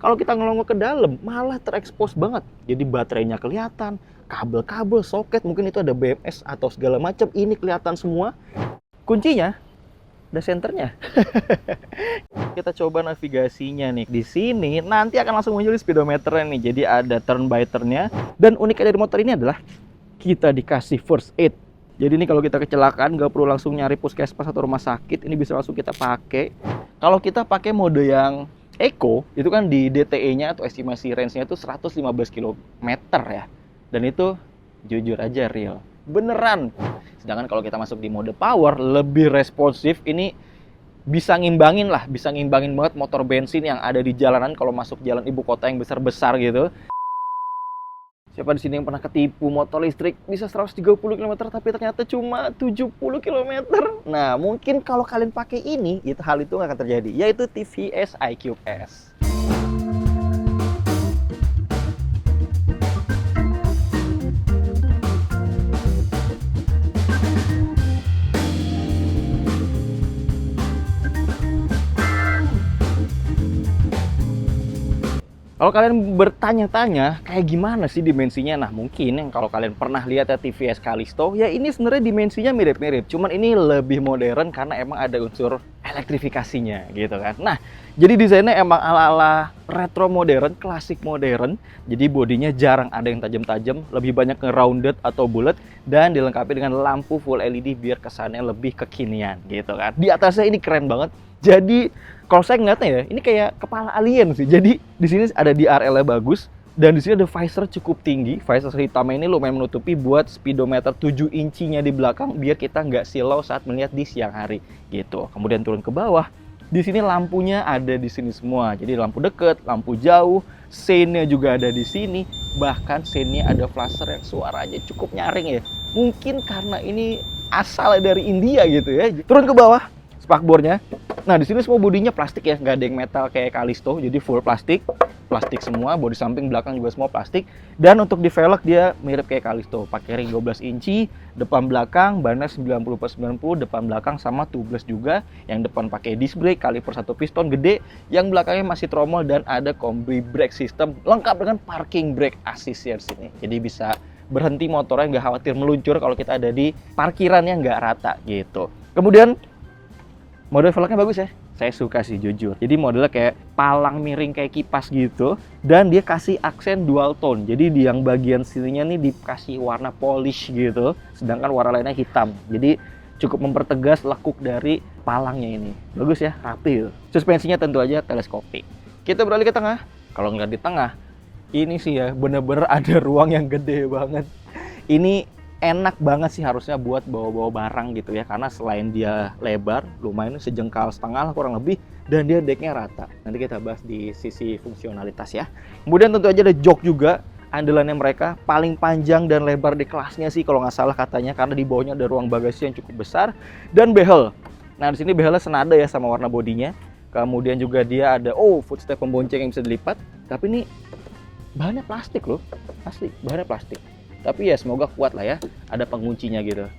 Kalau kita ngelongok ke dalam, malah terekspos banget. Jadi baterainya kelihatan, kabel-kabel, soket, mungkin itu ada BMS atau segala macam, ini kelihatan semua. Kuncinya ada senternya. Kita coba navigasinya nih. Di sini nanti akan langsung muncul speedometernya nih. Jadi ada turn by turn-nya. Dan uniknya dari motor ini adalah kita dikasih first aid. Jadi ini kalau kita kecelakaan nggak perlu langsung nyari puskesmas atau rumah sakit, ini bisa langsung kita pakai. Kalau kita pakai mode yang Eco, itu kan di DTE-nya atau estimasi range-nya itu 115 km ya. Dan itu jujur aja real. Beneran. Sedangkan kalau kita masuk di mode power, lebih responsif, ini bisa ngimbangin banget motor bensin yang ada di jalanan kalau masuk jalan ibu kota yang besar-besar gitu. Siapa di sini yang pernah ketipu motor listrik bisa 130 km tapi ternyata cuma 70 km? Nah, mungkin kalau kalian pakai ini, hal itu nggak akan terjadi, yaitu TVS iQube S. Kalau kalian bertanya-tanya kayak gimana sih dimensinya, nah mungkin yang kalau kalian pernah lihat ya TVS Callisto, ya ini sebenarnya dimensinya mirip-mirip, cuman ini lebih modern karena emang ada unsur elektrifikasinya gitu kan. Nah, jadi desainnya emang ala-ala retro modern, klasik modern. Jadi bodinya jarang ada yang tajam-tajam, lebih banyak nge-rounded atau bulat, dan dilengkapi dengan lampu full LED biar kesannya lebih kekinian gitu kan. Di atasnya ini keren banget. Jadi kalau saya ngeliatnya ya, ini kayak kepala alien sih. Jadi di sini ada DRL-nya bagus, dan di sini ada visor cukup tinggi. Visor hitamnya ini lumayan menutupi buat speedometer 7 inchinya di belakang biar kita nggak silau saat melihat di siang hari gitu. Kemudian turun ke bawah, di sini lampunya ada di sini semua. Jadi lampu deket, lampu jauh, sein-nya juga ada di sini. Bahkan sein-nya ada flasher yang suaranya cukup nyaring ya. Mungkin karena ini asalnya dari India gitu ya. Turun ke bawah, spakbornya. Nah, di sini semua bodinya plastik ya, nggak ada yang metal kayak Callisto, jadi full plastik semua, bodi samping belakang juga semua plastik. Dan untuk di velg dia mirip kayak Callisto, pakai ring 12 inci, depan belakang bannya 90/90, depan belakang sama tubeless juga. Yang depan pakai disc brake, kaliper 1 piston gede, yang belakangnya masih tromol dan ada combi brake system lengkap dengan parking brake assist ya di sini. Jadi bisa berhenti motornya, nggak khawatir meluncur kalau kita ada di parkiran yang nggak rata gitu. Kemudian model velgnya bagus ya, saya suka sih jujur. Jadi modelnya kayak palang miring kayak kipas gitu, dan dia kasih aksen dual tone. Jadi di yang bagian sininya nih dikasih warna polish gitu, sedangkan warna lainnya hitam. Jadi cukup mempertegas lekuk dari palangnya ini. Bagus ya, rapi. Suspensinya tentu aja teleskopik. Kita beralih ke tengah. Kalau ngeliat di tengah, ini sih ya bener-bener ada ruang yang gede banget. Ini enak banget sih harusnya buat bawa-bawa barang gitu ya, karena selain dia lebar, lumayan sejengkal setengah lah kurang lebih, dan dia decknya rata. Nanti kita bahas di sisi fungsionalitas ya. Kemudian tentu aja ada jok juga, andalannya mereka paling panjang dan lebar di kelasnya sih kalau nggak salah katanya, karena di bawahnya ada ruang bagasi yang cukup besar, dan behel. Nah di sini behelnya senada ya sama warna bodinya. Kemudian juga dia ada footstep pembonceng yang bisa dilipat, tapi ini bahannya plastik loh, asli bahannya plastik. Tapi ya semoga kuat lah ya, ada penguncinya gitu.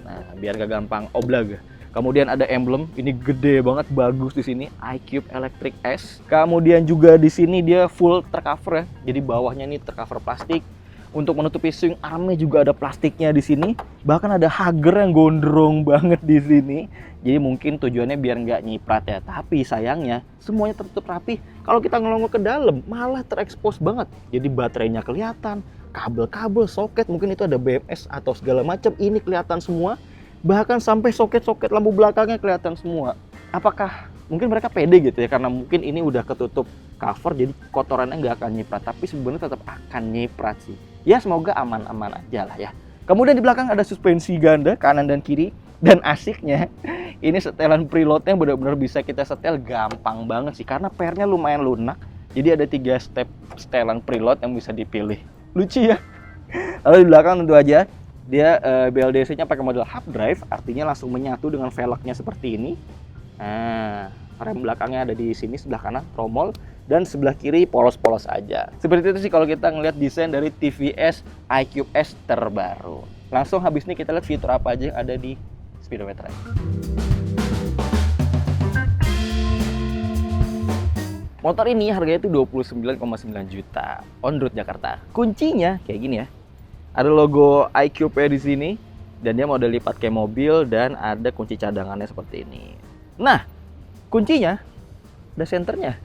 Nah, biar gak gampang oblag. Kemudian ada emblem, ini gede banget, bagus di sini, iQube Electric S. Kemudian juga di sini dia full tercover ya. Jadi bawahnya ini tercover plastik. Untuk menutupi swing armnya juga ada plastiknya di sini. Bahkan ada hugger yang gondrong banget di sini. Jadi mungkin tujuannya biar nggak nyiprat ya. Tapi sayangnya semuanya tertutup rapi. Kalau kita ngelongok ke dalam, malah terekspos banget. Jadi baterainya kelihatan, kabel-kabel, soket, mungkin itu ada BMS atau segala macam, ini kelihatan semua. Bahkan sampai soket-soket lampu belakangnya kelihatan semua. Apakah mungkin mereka pede gitu ya, karena mungkin ini udah ketutup cover, jadi kotorannya nggak akan nyiprat. Tapi sebenarnya tetap akan nyiprat sih. Ya semoga aman-aman aja lah ya. Kemudian di belakang ada suspensi ganda, kanan dan kiri. Dan asiknya, ini setelan preloadnya benar-benar bisa kita setel gampang banget sih, karena pernya lumayan lunak. Jadi ada 3 step setelan preload yang bisa dipilih. Lucu ya. Lalu di belakang tentu aja dia BLDC-nya pakai model half drive, artinya langsung menyatu dengan velgnya seperti ini. Nah, rem belakangnya ada di sini sebelah kanan tromol, dan sebelah kiri polos-polos aja. Seperti itu sih kalau kita ngelihat desain dari TVS iQube S terbaru. Langsung habis ini kita lihat fitur apa aja yang ada di speedometer. Motor ini harganya itu 29,9 juta on road Jakarta. Kuncinya kayak gini ya. Ada logo iQube di sini dan dia model lipat kayak mobil dan ada kunci cadangannya seperti ini. Nah, kuncinya ada senternya.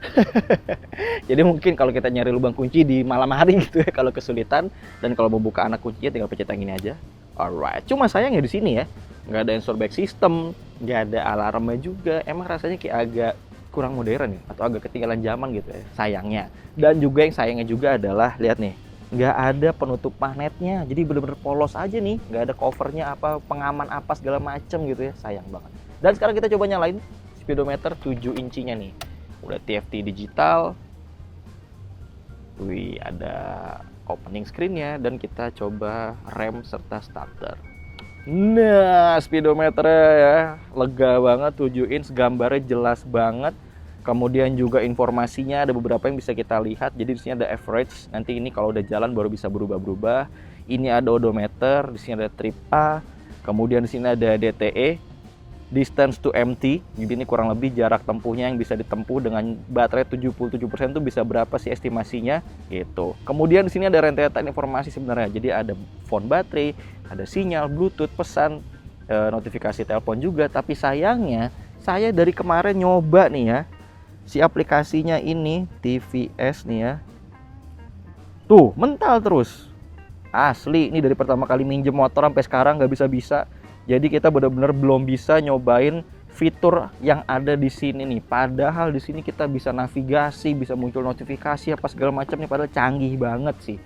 Jadi mungkin kalau kita nyari lubang kunci di malam hari gitu ya kalau kesulitan, dan kalau mau buka anak kuncinya tinggal pencet yang ini aja. Alright. Cuma sayangnya di sini ya, nggak ada sensor back system, nggak ada alarmnya juga. Emang rasanya kayak agak kurang modern ya, atau agak ketinggalan zaman gitu ya, sayangnya. Dan juga yang sayangnya juga adalah, lihat nih, nggak ada penutup magnetnya, jadi bener-bener polos aja nih, nggak ada covernya apa, pengaman apa segala macem gitu ya, sayang banget. Dan sekarang kita coba nyalain speedometer 7 incinya nih, udah TFT digital, wih ada opening screen-nya, dan kita coba rem serta starter. Nah, speedometernya ya lega banget, 7 inch, gambarnya jelas banget. Kemudian juga informasinya ada beberapa yang bisa kita lihat. Jadi di sini ada average. Nanti ini kalau udah jalan baru bisa berubah-berubah. Ini ada odometer, di sini ada trip A. Kemudian di sini ada DTE, distance to empty. Jadi ini kurang lebih jarak tempuhnya yang bisa ditempuh dengan baterai 77% itu bisa berapa sih estimasinya gitu. Kemudian di sini ada rentetan informasi sebenarnya. Jadi ada phone baterai, ada sinyal, bluetooth, pesan, notifikasi telepon juga. Tapi sayangnya saya dari kemarin nyoba nih ya, si aplikasinya ini TVS nih ya, tuh mental terus. Asli, ini dari pertama kali minjem motor sampai sekarang nggak bisa-bisa. Jadi kita benar-benar belum bisa nyobain fitur yang ada di sini nih. Padahal di sini kita bisa navigasi, bisa muncul notifikasi apa segala macam nih, padahal canggih banget sih.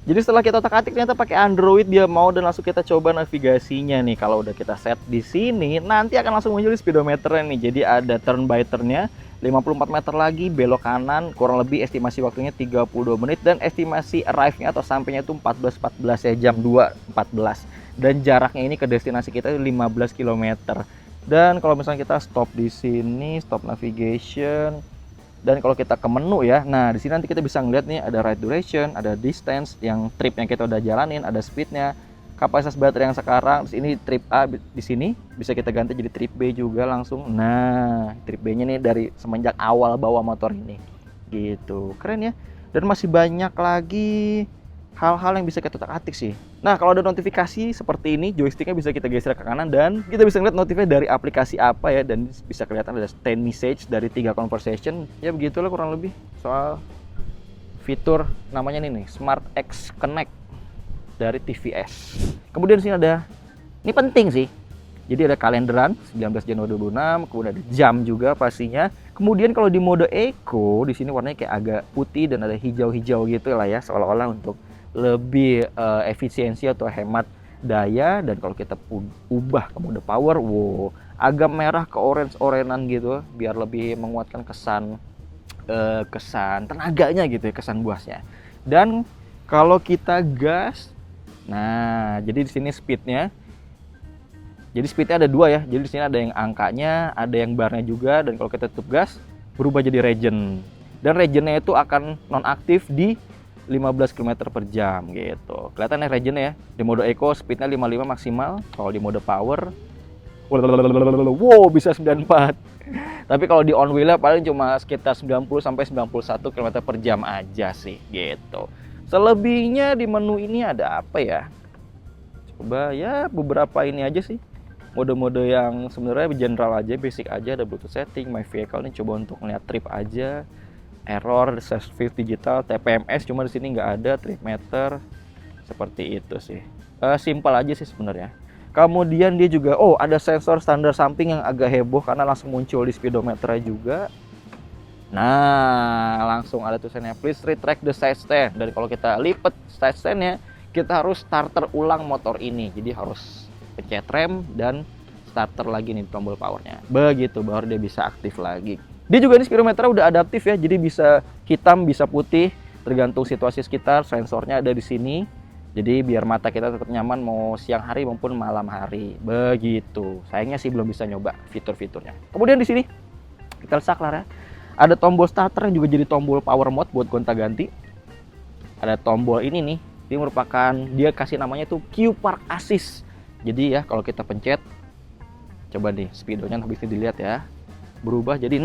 Jadi setelah kita otak-atik ternyata pakai Android dia mau, dan langsung kita coba navigasinya nih. Kalau udah kita set di sini, nanti akan langsung muncul di speedometernya nih. Jadi ada turn by turn-nya 54 meter lagi belok kanan, kurang lebih estimasi waktunya 32 menit, dan estimasi arrive-nya atau sampainya itu 14.14 ya, jam 2.14. Dan jaraknya ini ke destinasi kita 15 km. Dan kalau misalnya kita stop di sini, stop navigation, dan kalau kita ke menu ya, nah di sini nanti kita bisa ngeliat nih ada ride duration, ada distance yang trip yang kita udah jalanin, ada speednya, kapasitas baterai yang sekarang. Terus ini trip A di sini bisa kita ganti jadi trip B juga langsung. Nah, trip B-nya nih dari semenjak awal bawa motor ini. Gitu. Keren ya. Dan masih banyak lagi hal-hal yang bisa kita otak-atik sih. Nah, kalau ada notifikasi seperti ini, joysticknya bisa kita geser ke kanan dan kita bisa ngeliat notifnya dari aplikasi apa ya, dan bisa kelihatan ada 10 message dari 3 conversation. Ya begitulah kurang lebih soal fitur namanya ini nih, Smart X Connect dari TVS. Kemudian di sini ada, ini penting sih. Jadi ada kalenderan 19 Januari 2026, kemudian ada jam juga pastinya. Kemudian kalau di mode Eco, di sini warnanya kayak agak putih dan ada hijau-hijau gitu lah ya, seolah-olah untuk lebih efisiensi atau hemat daya. Dan kalau kita ubah ke mode power, wow, agak merah ke orange-orangean gitu, biar lebih menguatkan kesan tenaganya gitu ya, kesan buasnya. Dan kalau kita gas, nah jadi di sini speednya, jadi speednya ada 2 ya. Jadi di sini ada yang angkanya, ada yang barnya juga. Dan kalau kita tutup gas, berubah jadi regen. Dan regennya itu akan nonaktif di 15 km per jam gitu. Kelihatan ya regennya ya. Di mode Eco speednya 55 maksimal. Kalau di mode Power, wow, bisa 94. Tapi kalau di on wheel paling cuma sekitar 90 sampai 91 km per jam aja sih gitu. Selebihnya di menu ini ada apa ya? Coba ya beberapa ini aja sih. Mode-mode yang sebenarnya general aja, basic aja. Ada Bluetooth setting, My Vehicle ini coba untuk ngeliat trip aja. Error, Safety digital, TPMS cuma di sini nggak ada, trip meter, seperti itu sih. Simpel aja sih sebenarnya. Kemudian dia juga, oh ada sensor standar samping yang agak heboh karena langsung muncul di speedometernya juga. Nah, langsung ada tulisannya please retract the side stand. Dan kalau kita lipat side stand-nya, kita harus starter ulang motor ini. Jadi harus pencet rem dan starter lagi nih tombol powernya. Begitu baru dia bisa aktif lagi. Dia juga ini speedometer udah adaptif ya, jadi bisa hitam, bisa putih, tergantung situasi sekitar. Sensornya ada di sini, jadi biar mata kita tetap nyaman mau siang hari maupun malam hari. Begitu. Sayangnya sih belum bisa nyoba fitur-fiturnya. Kemudian di sini kita saklar ya, ada tombol starter yang juga jadi tombol power mode buat gonta-ganti. Ada tombol ini nih, ini merupakan, dia kasih namanya tuh Q Park Assist. Jadi ya kalau kita pencet, coba nih speedonya habis ini dilihat ya. berubah jadi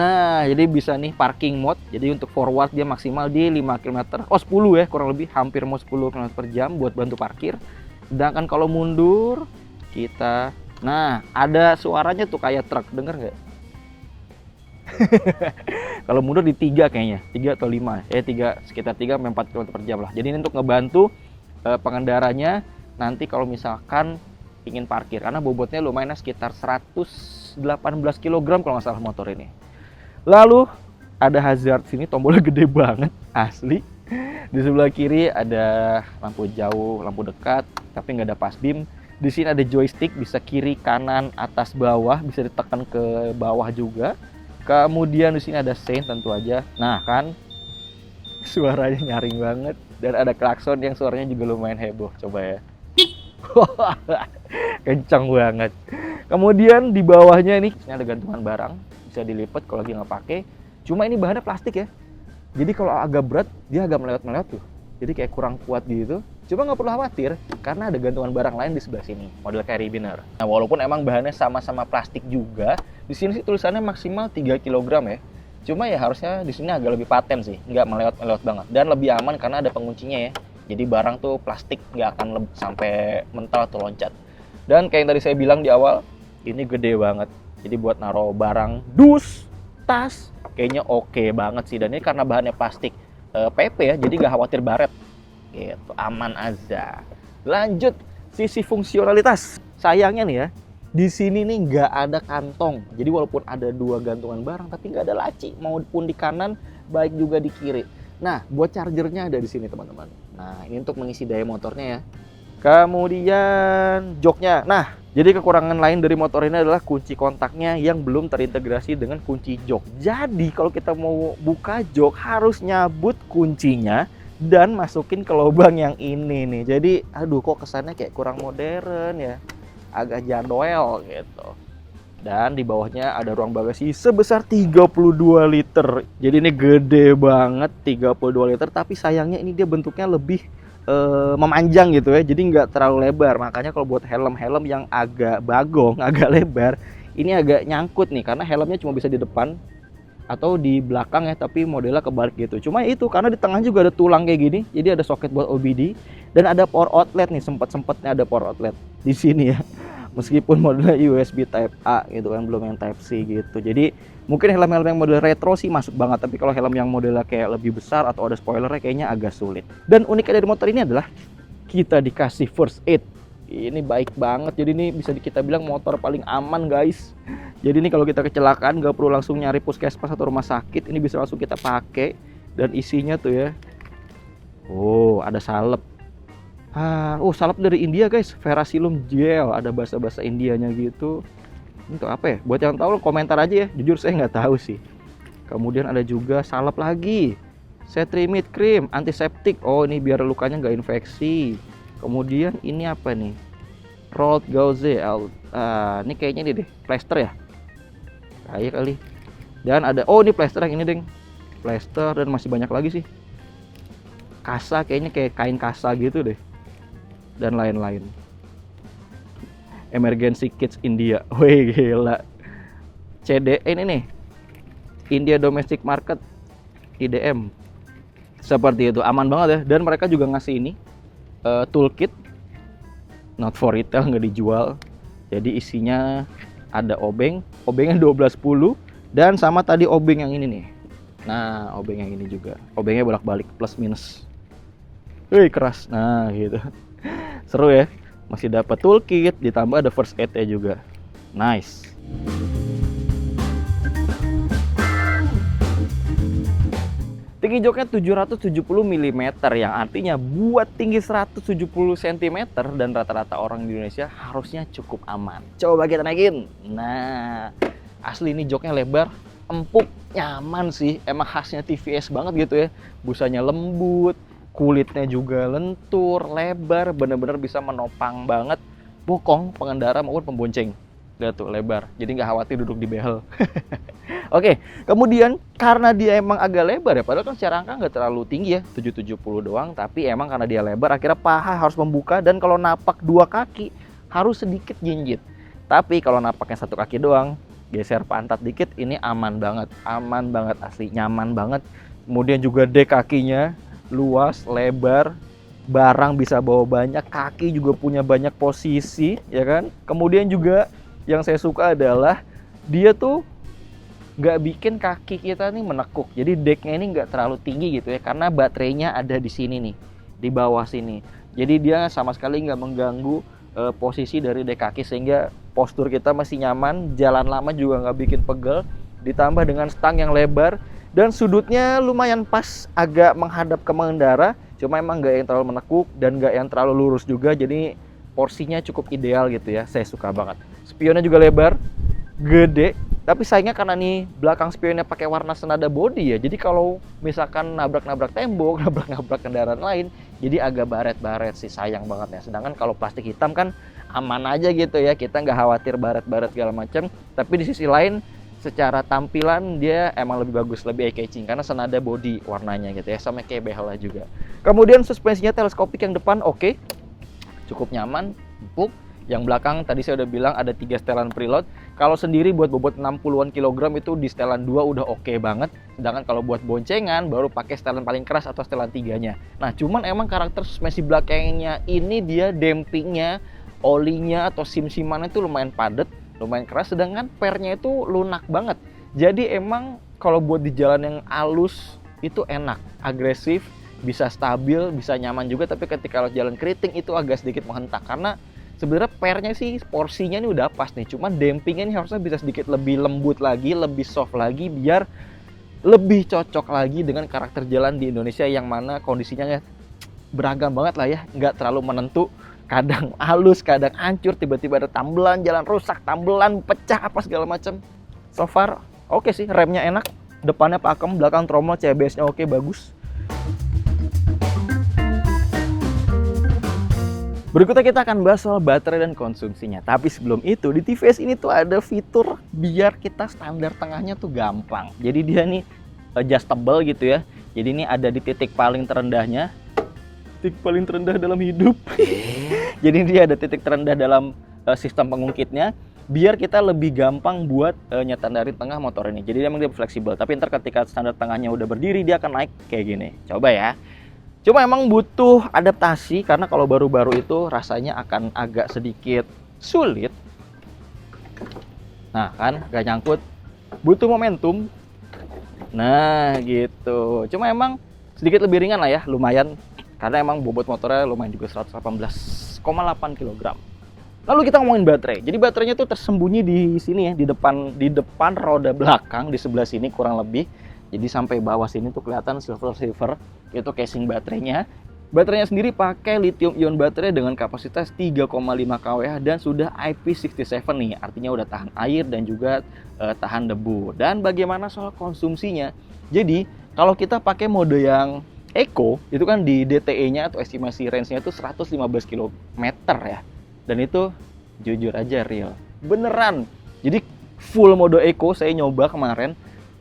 bisa nih parking mode. Jadi untuk forward dia maksimal di 5 km, 10 ya kurang lebih, hampir mau 10 km per jam buat bantu parkir. Sedangkan kalau mundur kita, nah ada suaranya tuh kayak truk, denger nggak? Kalau mundur di 3 kayaknya, 3 atau 5 sekitar 3 sampai 4 km per jam lah. Jadi ini untuk ngebantu pengendaranya nanti kalau misalkan ingin parkir, karena bobotnya lumayan sekitar 118 kg kalau nggak salah motor ini. Lalu ada hazard sini, tombolnya gede banget asli. Di sebelah kiri ada lampu jauh, lampu dekat, tapi nggak ada pass beam. Di sini ada joystick, bisa kiri, kanan, atas, bawah, bisa ditekan ke bawah juga. Kemudian di sini ada sein tentu aja. Nah kan, suaranya nyaring banget, dan ada klakson yang suaranya juga lumayan heboh. Coba ya. Kencang banget. Kemudian di bawahnya ini ada gantungan barang, bisa dilipat kalau lagi nggak pakai. Cuma ini bahannya plastik ya. Jadi kalau agak berat, dia agak melewat-melewat tuh. Jadi kayak kurang kuat gitu. Cuma nggak perlu khawatir, karena ada gantungan barang lain di sebelah sini, model carabiner. Nah, walaupun emang bahannya sama-sama plastik juga, di sini sih tulisannya maksimal 3 kg ya. Cuma ya harusnya di sini agak lebih paten sih, nggak melewat-melewat banget. Dan lebih aman karena ada penguncinya ya. Jadi barang tuh plastik nggak akan sampai mental atau loncat. Dan kayak yang tadi saya bilang di awal, ini gede banget. Jadi buat naruh barang, dus, tas, kayaknya oke banget sih. Dan ini karena bahannya plastik PP ya, jadi nggak khawatir baret. Gitu, aman aja. Lanjut sisi fungsionalitas. Sayangnya nih ya, di sini nih nggak ada kantong. Jadi walaupun ada 2 gantungan barang, tapi nggak ada laci. Maupun di kanan, baik juga di kiri. Nah, buat chargernya ada di sini teman-teman. Nah, ini untuk mengisi daya motornya ya. Kemudian joknya. Nah, jadi kekurangan lain dari motor ini adalah kunci kontaknya yang belum terintegrasi dengan kunci jok. Jadi kalau kita mau buka jok harus nyabut kuncinya dan masukin ke lubang yang ini nih. Jadi aduh kok kesannya kayak kurang modern ya, agak jadwal gitu. Dan di bawahnya ada ruang bagasi sebesar 32 liter. Jadi ini gede banget, 32 liter, tapi sayangnya ini dia bentuknya lebih memanjang gitu ya. Jadi nggak terlalu lebar. Makanya kalau buat helm-helm yang agak bagong, agak lebar, ini agak nyangkut nih karena helmnya cuma bisa di depan atau di belakang ya, tapi modelnya kebalik gitu. Cuma itu karena di tengah juga ada tulang kayak gini, jadi ada soket buat OBD dan ada power outlet nih, sempet-sempetnya ada power outlet di sini ya. Meskipun modelnya USB Type A gitu kan, belum yang Type C gitu. Jadi mungkin helm-helm yang model retro sih masuk banget, tapi kalau helm yang modelnya kayak lebih besar atau ada spoilernya kayaknya agak sulit. Dan uniknya dari motor ini adalah kita dikasih first aid. Ini baik banget, jadi ini bisa kita bilang motor paling aman guys. Jadi ini kalau kita kecelakaan nggak perlu langsung nyari puskesmas atau rumah sakit, ini bisa langsung kita pakai. Dan isinya tuh ya, oh ada salep. Salep dari India guys, Verasilum Gel, ada bahasa-bahasa Indianya gitu. Ini untuk apa ya? Buat yang tahu komentar aja ya, jujur saya nggak tahu sih. Kemudian ada juga salep lagi, Cetrimide Cream, antiseptik. Oh ini biar lukanya nggak infeksi. Kemudian ini apa nih? Rolled Gauze. Ini kayaknya ini deh, plester ya? Kayak kali. Dan ada, oh ini plester yang ini deng. Plester dan masih banyak lagi sih. Kasa, kayaknya kayak kain kasa gitu deh. Dan lain-lain. Emergency Kits India. Wih gila. CD ini nih. India Domestic Market, IDM. Seperti itu, aman banget ya. Dan mereka juga ngasih ini toolkit, not for retail, nggak dijual. Jadi isinya ada obengnya 1210 dan sama tadi obeng yang ini nih. Nah, obeng yang ini juga. Obengnya bolak-balik plus minus. Wih, keras. Nah, gitu. Seru ya. Masih dapat toolkit, ditambah ada first aid-nya juga. Nice. Tinggi joknya 770 mm, yang artinya buat tinggi 170 cm dan rata-rata orang di Indonesia harusnya cukup aman. Coba kita naikin. Nah, asli ini joknya lebar, empuk, nyaman sih. Emang khasnya TVS banget gitu ya. Busanya lembut, kulitnya juga lentur, lebar, bener-bener bisa menopang banget bokong pengendara maupun pembonceng. Lihat tuh, lebar. Jadi nggak khawatir duduk di behel. Oke, kemudian karena dia emang agak lebar ya, padahal kan secara angka nggak terlalu tinggi ya, 770 doang, tapi emang karena dia lebar, akhirnya paha harus membuka, dan kalau napak 2 kaki harus sedikit jinjit. Tapi kalau napaknya 1 kaki doang, geser pantat dikit, ini aman banget asli, nyaman banget. Kemudian juga dek kakinya luas, lebar, barang bisa bawa banyak, kaki juga punya banyak posisi, ya kan. Kemudian juga yang saya suka adalah dia tuh nggak bikin kaki kita nih menekuk. Jadi decknya ini nggak terlalu tinggi gitu ya, karena baterainya ada di sini nih, di bawah sini. Jadi dia sama sekali nggak mengganggu posisi dari dek kaki, sehingga postur kita masih nyaman, jalan lama juga nggak bikin pegel. Ditambah dengan stang yang lebar dan sudutnya lumayan pas, agak menghadap ke pengendara, cuma emang nggak yang terlalu menekuk dan nggak yang terlalu lurus juga. Jadi porsinya cukup ideal gitu ya, saya suka banget. Spionnya juga lebar, gede. Tapi sayangnya karena nih belakang spionnya pakai warna senada body ya, jadi kalau misalkan nabrak-nabrak tembok, nabrak-nabrak kendaraan lain, jadi agak baret-baret sih, sayang banget ya. Sedangkan kalau plastik hitam kan aman aja gitu ya, kita nggak khawatir baret-baret segala macam. Tapi di sisi lain, secara tampilan dia emang lebih bagus, lebih eye-catching karena senada body warnanya gitu ya, sama kayak Behella juga. Kemudian suspensinya teleskopik yang depan oke, cukup nyaman, empuk. Yang belakang tadi saya udah bilang ada 3 setelan preload. Kalau sendiri buat bobot 60-an kilogram itu di setelan 2 udah oke banget. Sedangkan kalau buat boncengan baru pakai setelan paling keras atau setelan 3-nya. Nah, cuman emang karakter suspensi belakangnya ini dia dampingnya, olinya atau sim-simannya itu lumayan padat, lumayan keras, sedangkan pernya itu lunak banget. Jadi emang kalau buat di jalan yang halus itu enak, agresif, bisa stabil, bisa nyaman juga. Tapi ketika jalan keriting itu agak sedikit menghentak, karena sebenarnya pernya sih porsinya ini udah pas nih, cuman dampingnya ini harusnya bisa sedikit lebih lembut lagi, lebih soft lagi, biar lebih cocok lagi dengan karakter jalan di Indonesia yang mana kondisinya beragam banget lah ya, nggak terlalu menentu, kadang halus, kadang hancur, tiba-tiba ada tambelan, jalan rusak, tambelan, pecah, apa segala macam. So far oke sih, remnya enak, depannya pakem, belakang tromol, CBS-nya oke, bagus. Berikutnya kita akan bahas soal baterai dan konsumsinya. Tapi sebelum itu, di TVS ini tuh ada fitur biar kita standar tengahnya tuh gampang. Jadi dia nih adjustable gitu ya. Jadi ini ada di titik paling terendahnya. Titik paling terendah dalam hidup. Jadi dia ada titik terendah dalam sistem pengungkitnya. Biar kita lebih gampang buat nyetandarin tengah motor ini. Jadi emang dia fleksibel. Tapi ntar ketika standar tengahnya udah berdiri, dia akan naik kayak gini. Coba ya. Cuma emang butuh adaptasi, karena kalau baru-baru itu rasanya akan agak sedikit sulit. Nah kan, gak nyangkut, butuh momentum. Nah gitu. Cuma emang sedikit lebih ringan lah ya, lumayan. Karena emang bobot motornya lumayan juga, 118,8 kg. Lalu kita ngomongin baterai. Jadi baterainya tuh tersembunyi di sini ya, di depan roda belakang, di sebelah sini kurang lebih. Jadi sampai bawah sini tuh kelihatan silver itu casing baterainya. Baterainya sendiri pakai lithium ion baterai dengan kapasitas 3,5 kWh dan sudah IP67 nih, artinya udah tahan air dan juga tahan debu. Dan bagaimana soal konsumsinya? Jadi kalau kita pakai mode yang Eco, itu kan di DTE-nya atau estimasi range-nya itu 115 km ya. Dan itu jujur aja real, beneran. Jadi full mode Eco saya nyoba kemarin,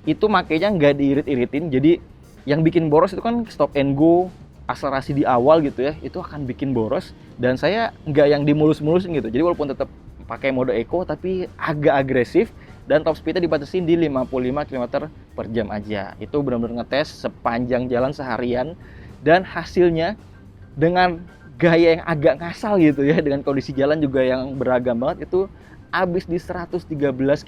itu makanya nggak diirit-iritin. Jadi yang bikin boros itu kan stop and go, akselerasi di awal gitu ya, itu akan bikin boros. Dan saya nggak yang dimulus-mulusin gitu. Jadi walaupun tetap pakai mode Eco tapi agak agresif, dan top speednya dibatasin di 55 km per jam aja. Itu benar-benar ngetes sepanjang jalan seharian, dan hasilnya dengan gaya yang agak ngasal gitu ya, dengan kondisi jalan juga yang beragam banget, itu habis di 113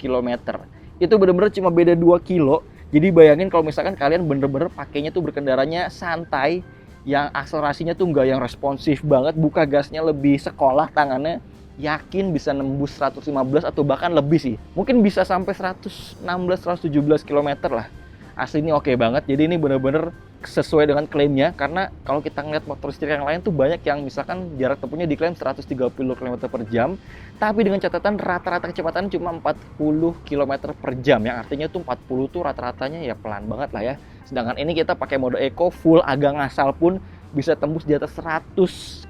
km. Itu bener-bener cuma beda 2 kilo. Jadi bayangin kalau misalkan kalian bener-bener pakainya tuh berkendaranya santai, yang akselerasinya tuh nggak yang responsif banget, buka gasnya lebih sekolah tangannya, yakin bisa nembus 115 atau bahkan lebih sih. Mungkin bisa sampai 116-117 km lah. Asli ini oke banget. Jadi ini bener-bener sesuai dengan klaimnya, karena kalau kita ngeliat motor listrik yang lain tuh banyak yang misalkan jarak tempuhnya diklaim 130 km per jam, tapi dengan catatan rata-rata kecepatan cuma 40 km per jam, yang artinya tuh 40 tuh rata-ratanya ya pelan banget lah ya. Sedangkan ini kita pakai mode Eco full agak ngasal pun bisa tembus di atas 100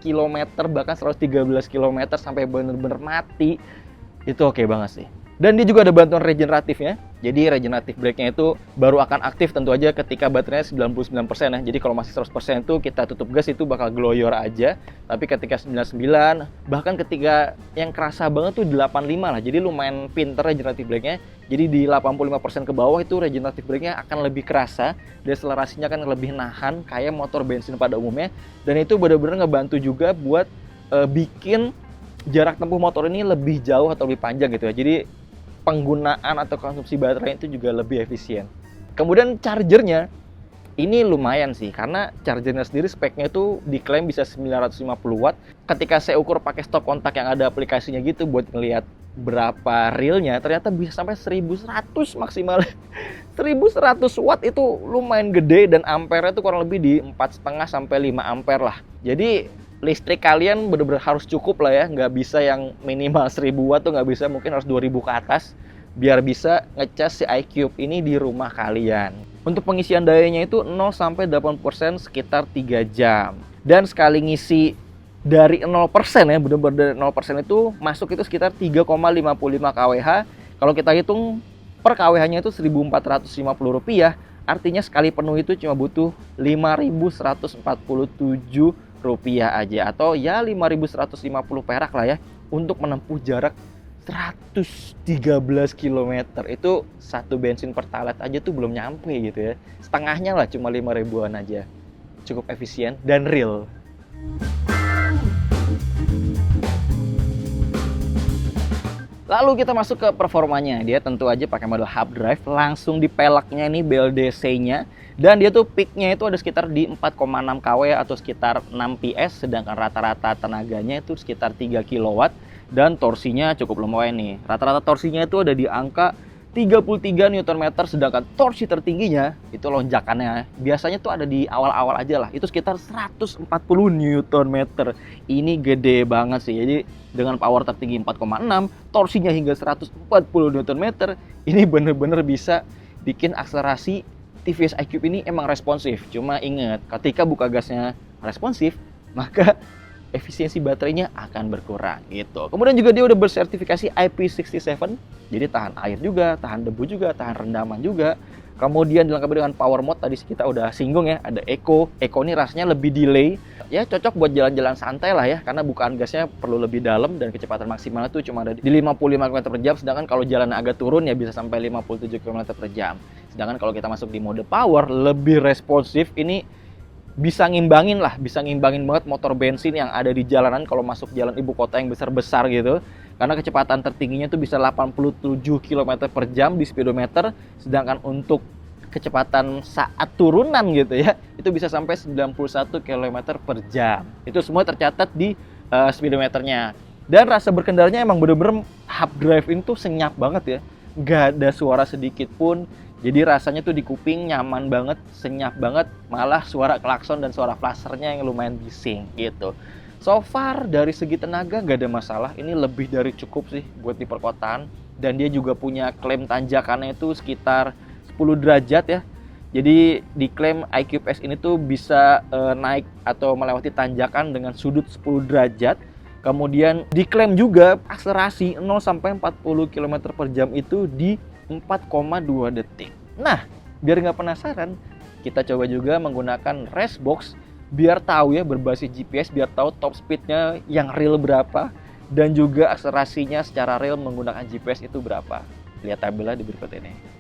km, bahkan 113 km sampai bener-bener mati. Itu oke banget sih. Dan dia juga ada bantuan regeneratifnya. Jadi regenerative brake-nya itu baru akan aktif tentu aja ketika baterainya 99% ya. Jadi kalau masih 100% itu kita tutup gas itu bakal gloyor aja. Tapi ketika 99, bahkan ketika yang kerasa banget tuh 85 lah. Jadi lumayan pinter regenerative brake-nya. Jadi di 85% ke bawah itu regenerative brake-nya akan lebih kerasa. Deselerasinya akan lebih nahan kayak motor bensin pada umumnya. Dan itu benar-benar ngebantu juga buat bikin jarak tempuh motor ini lebih jauh atau lebih panjang gitu ya. Jadi penggunaan atau konsumsi baterai itu juga lebih efisien. Kemudian chargernya ini lumayan sih, karena chargernya sendiri speknya itu diklaim bisa 950 watt. Ketika saya ukur pakai stop kontak yang ada aplikasinya gitu buat ngelihat berapa realnya, ternyata bisa sampai 1100 maksimal. 1100 watt itu lumayan gede dan ampere itu kurang lebih di 4,5 sampai 5 ampere lah. Jadi listrik kalian bener-bener harus cukup lah ya, nggak bisa yang minimal 1000 watt tuh nggak bisa, mungkin harus 2000 ke atas biar bisa ngecas si iCube ini di rumah kalian. Untuk pengisian dayanya itu 0 sampai 80% sekitar 3 jam. Dan sekali ngisi dari 0% ya, bener-bener dari 0% itu masuk itu sekitar 3,55 kWh. Kalau kita hitung per kWh-nya itu Rp1.450, artinya sekali penuh itu cuma butuh Rp5.147 aja, atau ya 5.150 perak lah ya, untuk menempuh jarak 113 km. Itu satu bensin pertalite aja tuh belum nyampe gitu ya, setengahnya lah, cuma 5 ribuan aja. Cukup efisien dan real. Lalu kita masuk ke performanya. Dia tentu aja pakai model hub drive, langsung di peleknya nih BLDC-nya. Dan dia tuh peaknya itu ada sekitar di 4,6 kW atau sekitar 6 PS, sedangkan rata-rata tenaganya itu sekitar 3 kW. Dan torsinya cukup lumayan nih. Rata-rata torsinya itu ada di angka 33 Nm, sedangkan torsi tertingginya itu lonjakannya biasanya tuh ada di awal-awal aja lah, itu sekitar 140 Nm. Ini gede banget sih. Jadi dengan power tertinggi 4,6, torsinya hingga 140 Nm, ini bener-bener bisa bikin akselerasi TVS iCube ini emang responsif. Cuma ingat, ketika buka gasnya responsif, maka efisiensi baterainya akan berkurang gitu. Kemudian juga dia udah bersertifikasi IP67, jadi tahan air juga, tahan debu juga, tahan rendaman juga. Kemudian dilengkapi dengan power mode, tadi kita udah singgung ya, ada Eco. Eco ini rasanya lebih delay, ya cocok buat jalan-jalan santai lah ya, karena bukaan gasnya perlu lebih dalam dan kecepatan maksimalnya tuh cuma ada di 55 km per jam, sedangkan kalau jalan agak turun ya bisa sampai 57 km per jam. Sedangkan kalau kita masuk di mode power, lebih responsif, ini bisa ngimbangin banget motor bensin yang ada di jalanan kalau masuk jalan ibu kota yang besar-besar gitu. Karena kecepatan tertingginya itu bisa 87 km per jam di speedometer, sedangkan untuk kecepatan saat turunan gitu ya, itu bisa sampai 91 km per jam. Itu semua tercatat di speedometernya. Dan rasa berkendaranya emang bener-bener hub drive ini tuh senyap banget ya. Gak ada suara sedikit pun. Jadi rasanya tuh di kuping nyaman banget, senyap banget, malah suara klakson dan suara flashernya yang lumayan bising gitu. So far dari segi tenaga gak ada masalah, ini lebih dari cukup sih buat di perkotaan. Dan dia juga punya klaim tanjakannya itu sekitar 10 derajat ya. Jadi diklaim iCube S ini tuh bisa naik atau melewati tanjakan dengan sudut 10 derajat. Kemudian diklaim juga akselerasi 0 sampai 40 km per jam itu di 4,2 detik. Nah, biar nggak penasaran, kita coba juga menggunakan race box biar tahu ya, berbasis GPS, biar tahu top speednya yang real berapa dan juga akselerasinya secara real menggunakan GPS itu berapa. Lihat tabelnya di berikut ini.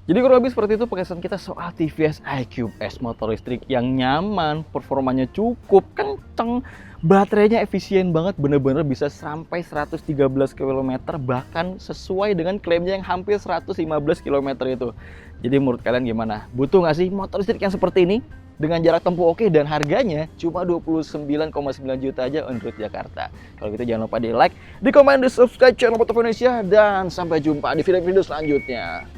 Jadi kurang lebih seperti itu penjelasan kita soal TVS iCube S, motor listrik yang nyaman, performanya cukup kenceng, baterainya efisien banget, bener-bener bisa sampai 113 km, bahkan sesuai dengan klaimnya yang hampir 115 km itu. Jadi menurut kalian gimana? Butuh nggak sih motor listrik yang seperti ini? Dengan jarak tempuh oke dan harganya cuma 29,9 juta aja on road Jakarta. Kalau gitu jangan lupa di like, di komen, di subscribe channel Motor Indonesia, dan sampai jumpa di video-video selanjutnya.